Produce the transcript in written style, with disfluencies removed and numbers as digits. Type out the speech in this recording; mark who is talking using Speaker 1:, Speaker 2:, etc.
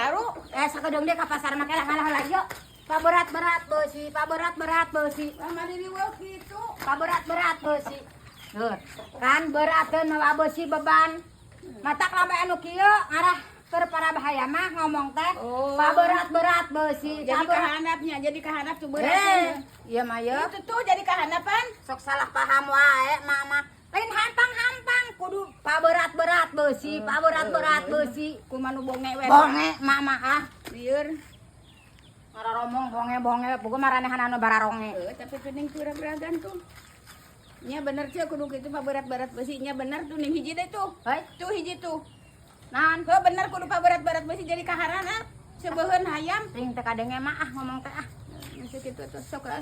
Speaker 1: baru.
Speaker 2: Sakedeung deh ka pasar make lah ngalah yuk. Pak berat-berat beusi, Pak berat-berat beusi.
Speaker 1: Mama diri weu kitu.
Speaker 2: Pak berat-berat beusi. Tuh, kan berateun mawa beusi beban. Matak lambe anu kieu ngarah keur para bahaya mah ngomong teh.
Speaker 1: Oh.
Speaker 2: Pak berat-berat beusi.
Speaker 1: Jadi kahanapnya, jadi kahanap tuh berat.
Speaker 2: Iya mah ye.
Speaker 1: Itu tuh jadi kahanapan.
Speaker 2: Sok salah paham wae mama. Lain hampang-hampang kudu Pak berat-berat beusi, Pak berat-berat beusi.
Speaker 1: Kumaha nu bonge we.
Speaker 2: Bonge mama ah.
Speaker 1: Lieur.
Speaker 2: Mararomong bonge-bonge puguh maranehan anu bararonge.
Speaker 1: Tapi pening kurang-kuragan tuh. Nya bener sih kudu kitu mah berat-berat besi nya bener tuh ning hiji deh tuh.
Speaker 2: Hei,
Speaker 1: Tuh hiji tuh.
Speaker 2: naon?
Speaker 1: Heuh bener kudu pa berat-berat besi jadi kaharana. Sebeuheun hayam.
Speaker 2: Ting teh kadenge mah ah ngomong teh ah.
Speaker 1: Masih kitu tuh sok lah.